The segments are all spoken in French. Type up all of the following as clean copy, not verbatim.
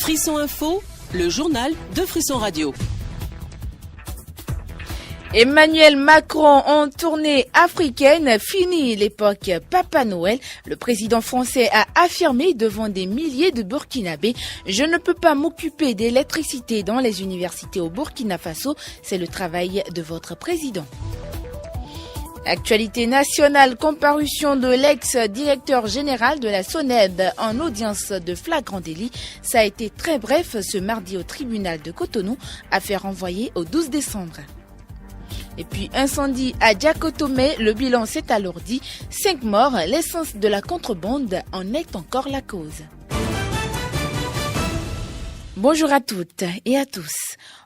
Frisson Info, le journal de Frisson Radio. Emmanuel Macron en tournée africaine, fini l'époque Papa Noël. Le président français a affirmé devant des milliers de Burkinabés « Je ne peux pas m'occuper d'électricité dans les universités au Burkina Faso, c'est le travail de votre président ». Actualité nationale, comparution de l'ex-directeur général de la SONEB en audience de flagrant délit. Ça a été très bref ce mardi au tribunal de Cotonou, affaire envoyée au 12 décembre. Et puis incendie à Diakotomé, le bilan s'est alourdi. 5 morts, l'essence de la contrebande en est encore la cause. Bonjour à toutes et à tous.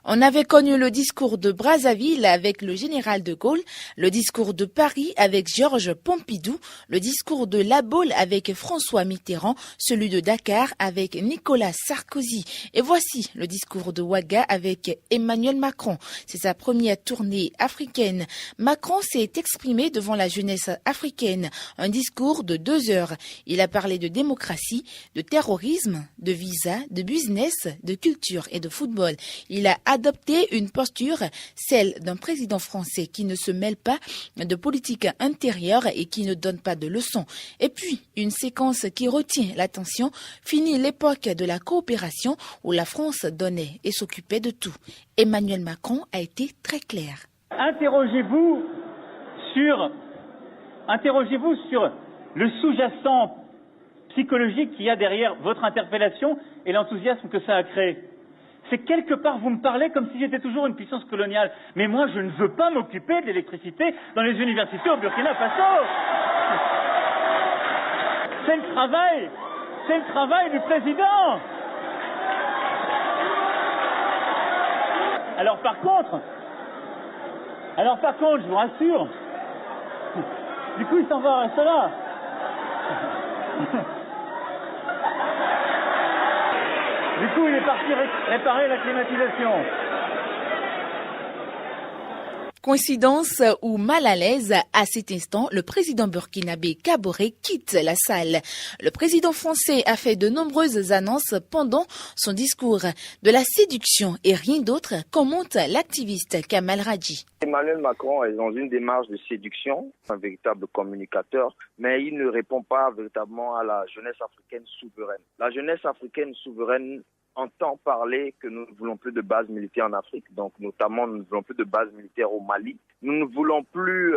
On avait connu le discours de Brazzaville avec le général de Gaulle, le discours de Paris avec Georges Pompidou, le discours de La Baule avec François Mitterrand, celui de Dakar avec Nicolas Sarkozy. Et voici le discours de Ouaga avec Emmanuel Macron. C'est sa première tournée africaine. Macron s'est exprimé devant la jeunesse africaine. Un discours de 2 heures. Il a parlé de démocratie, de terrorisme, de visa, de business, de culture et de football. Il a adopté une posture, celle d'un président français qui ne se mêle pas de politique intérieure et qui ne donne pas de leçons. Et puis, une séquence qui retient l'attention, fini l'époque de la coopération où la France donnait et s'occupait de tout. Emmanuel Macron a été très clair. Interrogez-vous sur le sous-jacent psychologique qu'il y a derrière votre interpellation et l'enthousiasme que ça a créé. C'est quelque part, vous me parlez comme si j'étais toujours une puissance coloniale. Mais moi, je ne veux pas m'occuper de l'électricité dans les universités au Burkina Faso. C'est le travail du président. Alors par contre, je vous rassure, du coup, il s'en va rester là. Du coup, il est parti réparer la climatisation. Coïncidence ou mal à l'aise, à cet instant, le président burkinabé Kaboré quitte la salle. Le président français a fait de nombreuses annonces pendant son discours. De la séduction et rien d'autre, commente l'activiste Kamal Radji. Emmanuel Macron est dans une démarche de séduction, un véritable communicateur, mais il ne répond pas véritablement à la jeunesse africaine souveraine. La jeunesse africaine souveraine entend parler que nous ne voulons plus de bases militaires en Afrique, donc notamment nous ne voulons plus de bases militaires au Mali. Nous ne voulons plus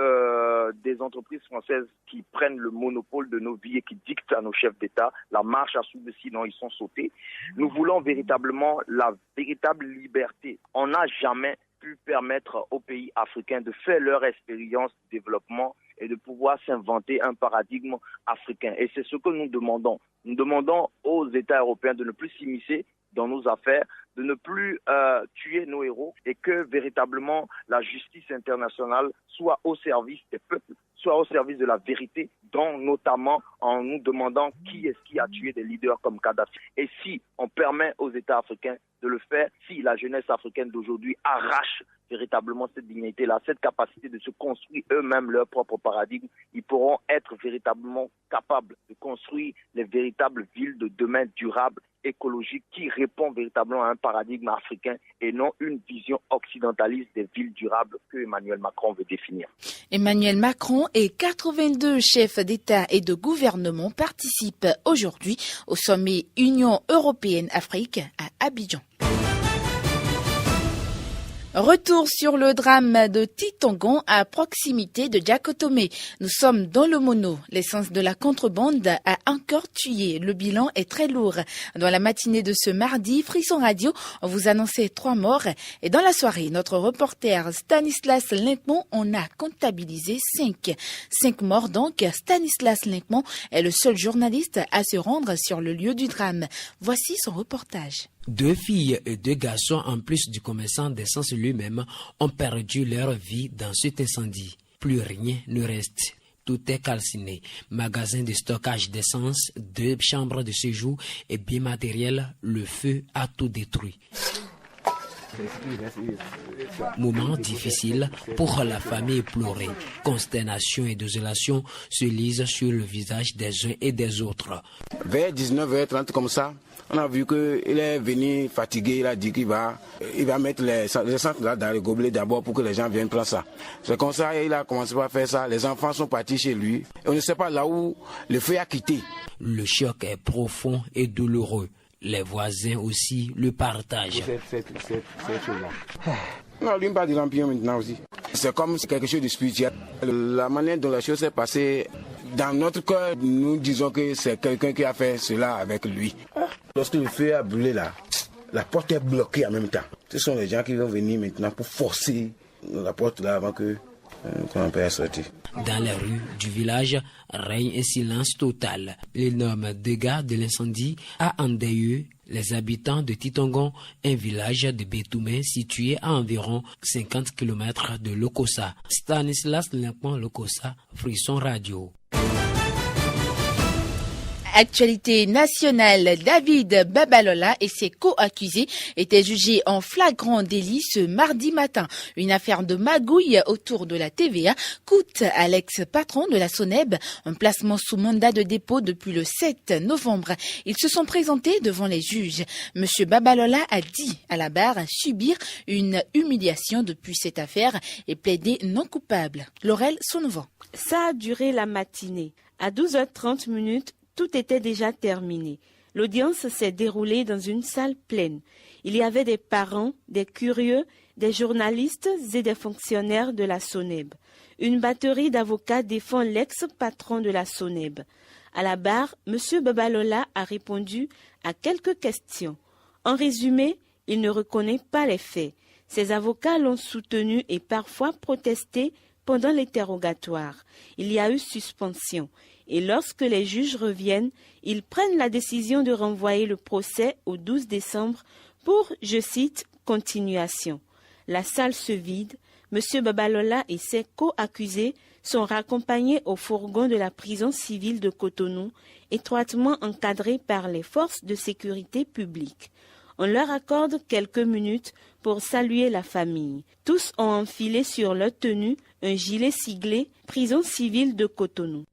des entreprises françaises qui prennent le monopole de nos vies et qui dictent à nos chefs d'État la marche à suivre, sinon ils sont sautés. Nous voulons véritablement la véritable liberté. On n'a jamais pu permettre aux pays africains de faire leur expérience de développement et de pouvoir s'inventer un paradigme africain. Et c'est ce que nous demandons. Nous demandons aux États européens de ne plus s'immiscer dans nos affaires, de ne plus tuer nos héros et que véritablement la justice internationale soit au service des peuples, soit au service de la vérité, dont notamment en nous demandant qui est-ce qui a tué des leaders comme Kadhafi. Et si on permet aux États africains de le faire, si la jeunesse africaine d'aujourd'hui arrache véritablement cette dignité-là, cette capacité de se construire eux-mêmes leur propre paradigme, ils pourront être véritablement capables de construire les véritables villes de demain durables, écologiques, qui répondent véritablement à un paradigme africain et non une vision occidentaliste des villes durables que Emmanuel Macron veut définir. Emmanuel Macron et 82 chefs d'État et de gouvernement participent aujourd'hui au sommet Union européenne-Afrique à Abidjan. Retour sur le drame de Titongon à proximité de Diakotomé. Nous sommes dans le Mono. L'essence de la contrebande a encore tué. Le bilan est très lourd. Dans la matinée de ce mardi, Frisson Radio, on vous annonçait 3 morts. Et dans la soirée, notre reporter Stanislas Linkmont en a comptabilisé 5. 5 morts donc. Stanislas Linkmont est le seul journaliste à se rendre sur le lieu du drame. Voici son reportage. 2 filles et 2 garçons, en plus du commerçant d'essence lui-même, ont perdu leur vie dans cet incendie. Plus rien ne reste. Tout est calciné. Magasin de stockage d'essence, 2 chambres de séjour et biens matériels, le feu a tout détruit. Moment difficile pour la famille éplorée. Consternation et désolation se lisent sur le visage des uns et des autres. Vers 19h30 comme ça, On a vu qu'il est venu fatigué, il a dit qu'il va mettre les centres là dans les gobelets d'abord pour que les gens viennent prendre ça. C'est comme ça, il a commencé à faire ça. Les enfants sont partis chez lui. Et on ne sait pas là où le feu a quitté. Le choc est profond et douloureux. Les voisins aussi le partagent. Cette chose-là. On n'allume pas de lampions maintenant aussi. C'est comme quelque chose de spirituel. La manière dont la chose s'est passée, dans notre cœur, nous disons que c'est quelqu'un qui a fait cela avec lui. Lorsque le feu a brûlé là, la porte est bloquée en même temps. Ce sont les gens qui vont venir maintenant pour forcer la porte là avant que qu'on puisse sortir. Dans les rues du village règne un silence total. L'énorme dégât de l'incendie a endeuillé les habitants de Titongon, un village de Bétoumé situé à environ 50 km de Lokossa. Stanislas Lokossa, Frisson Radio. Actualité nationale, David Babalola et ses co-accusés étaient jugés en flagrant délit ce mardi matin. Une affaire de magouille autour de la TVA coûte à l'ex-patron de la SONEB un placement sous mandat de dépôt depuis le 7 novembre. Ils se sont présentés devant les juges. Monsieur Babalola a dit à la barre subir une humiliation depuis cette affaire et plaider non coupable. Laurel Sonnovant. Ça a duré la matinée. À 12h30, tout était déjà terminé. L'audience s'est déroulée dans une salle pleine. Il y avait des parents, des curieux, des journalistes et des fonctionnaires de la SONEB. Une batterie d'avocats défend l'ex-patron de la SONEB. À la barre, M. Babalola a répondu à quelques questions. En résumé, il ne reconnaît pas les faits. Ses avocats l'ont soutenu et parfois protesté pendant l'interrogatoire. Il y a eu suspension. Et lorsque les juges reviennent, ils prennent la décision de renvoyer le procès au 12 décembre pour, je cite, continuation. La salle se vide. M. Babalola et ses co-accusés sont raccompagnés au fourgon de la prison civile de Cotonou, étroitement encadrés par les forces de sécurité publique. On leur accorde quelques minutes pour saluer la famille. Tous ont enfilé sur leur tenue un gilet siglé « Prison civile de Cotonou ».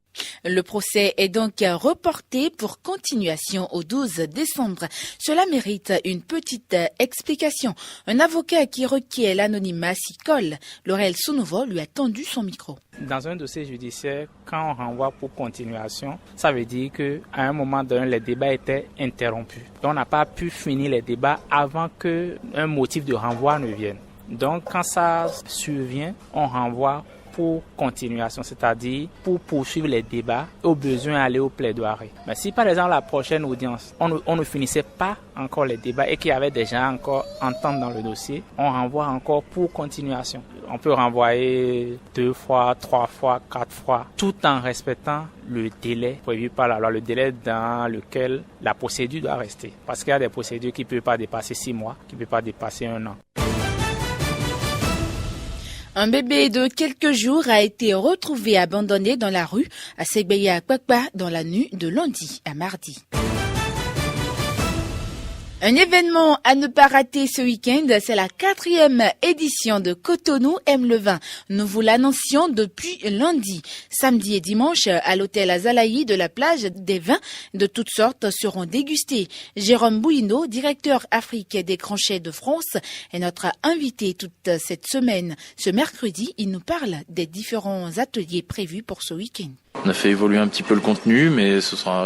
Le procès est donc reporté pour continuation au 12 décembre. Cela mérite une petite explication. Un avocat qui requiert l'anonymat s'y colle. Laurel Sonnovo lui a tendu son micro. Dans un dossier judiciaire, quand on renvoie pour continuation, ça veut dire qu'à un moment donné, les débats étaient interrompus. Donc on n'a pas pu finir les débats avant qu'un motif de renvoi ne vienne. Donc quand ça survient, on renvoie pour continuation, c'est-à-dire pour poursuivre les débats, au besoin aller au plaidoirie. Mais si par exemple la prochaine audience, on ne finissait pas encore les débats et qu'il y avait des gens encore entendre dans le dossier, on renvoie encore pour continuation. On peut renvoyer 2 fois, 3 fois, 4 fois, tout en respectant le délai prévu par la loi, le délai dans lequel la procédure doit rester. Parce qu'il y a des procédures qui ne peuvent pas dépasser 6 mois, qui ne peuvent pas dépasser 1 an. Un bébé de quelques jours a été retrouvé abandonné dans la rue à Segbeya-Kwakwa dans la nuit de lundi à mardi. Un événement à ne pas rater ce week-end, c'est la 4e édition de Cotonou aime le vin. Nous vous l'annoncions depuis lundi. Samedi et dimanche, à l'hôtel Azalaï de la plage, des vins de toutes sortes seront dégustés. Jérôme Bouino, directeur Afrique des Grands Chais de France, est notre invité toute cette semaine. Ce mercredi, il nous parle des différents ateliers prévus pour ce week-end. On a fait évoluer un petit peu le contenu, mais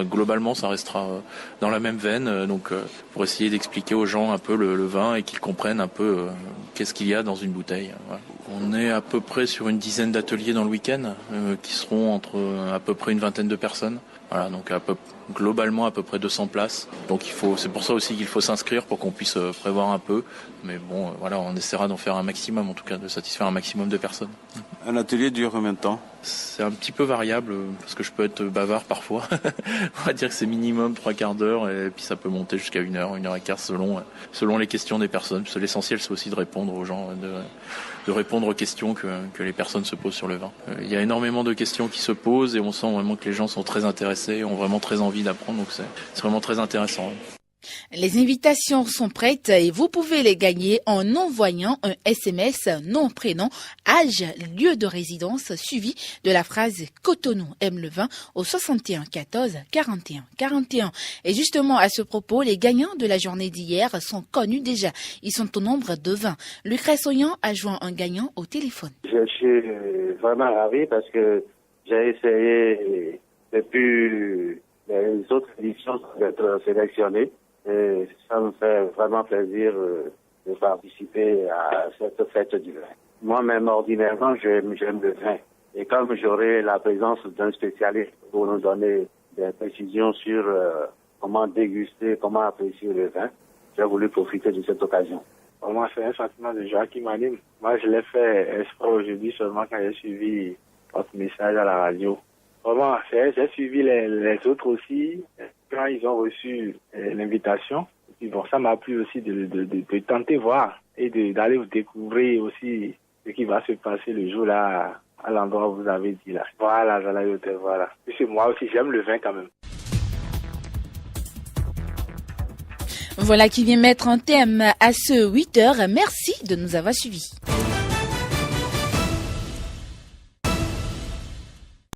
globalement, ça restera dans la même veine. Donc, pour essayer d'expliquer aux gens un peu le vin et qu'ils comprennent un peu qu'est-ce qu'il y a dans une bouteille. Voilà. On est à peu près sur une dizaine d'ateliers dans le week-end, qui seront entre à peu près une vingtaine de personnes. Voilà, donc globalement à peu près 200 places. Donc c'est pour ça aussi qu'il faut s'inscrire pour qu'on puisse prévoir un peu. Mais bon, voilà, on essaiera d'en faire un maximum, en tout cas, de satisfaire un maximum de personnes. Un atelier dure combien de temps ? C'est un petit peu variable, parce que je peux être bavard parfois. On va dire que c'est minimum 3/4 d'heure, et puis ça peut monter jusqu'à 1 heure, 1 heure et quart, selon les questions des personnes. Parce que l'essentiel, c'est aussi de répondre aux gens, de répondre aux questions que les personnes se posent sur le vin. Il y a énormément de questions qui se posent, et on sent vraiment que les gens sont très intéressés, ont vraiment très envie d'apprendre, donc c'est vraiment très intéressant. Les invitations sont prêtes et vous pouvez les gagner en envoyant un SMS nom, prénom, âge, lieu de résidence suivi de la phrase Cotonou aime le vin au 61 14 41 41. Et justement à ce propos, les gagnants de la journée d'hier sont connus déjà. Ils sont au nombre de 20. Lucrèce Oyan a joint un gagnant au téléphone. Je suis vraiment ravi parce que j'ai essayé depuis les autres éditions d'être sélectionné. Et ça me fait vraiment plaisir de participer à cette fête du vin. Moi-même, ordinairement, j'aime le vin. Et comme j'aurai la présence d'un spécialiste pour nous donner des précisions sur comment déguster, comment apprécier le vin, j'ai voulu profiter de cette occasion. Pour moi, c'est un sentiment de joie qui m'anime. Moi, je l'ai fait exprès aujourd'hui seulement quand j'ai suivi votre message à la radio. Vraiment, j'ai suivi les autres aussi. Quand ils ont reçu l'invitation, et puis bon, ça m'a plu aussi de tenter voir et d'aller découvrir aussi ce qui va se passer le jour-là à l'endroit où vous avez dit là. Voilà, voilà. Puisque moi aussi, j'aime le vin quand même. Voilà qui vient mettre un thème à ce 8h. Merci de nous avoir suivis.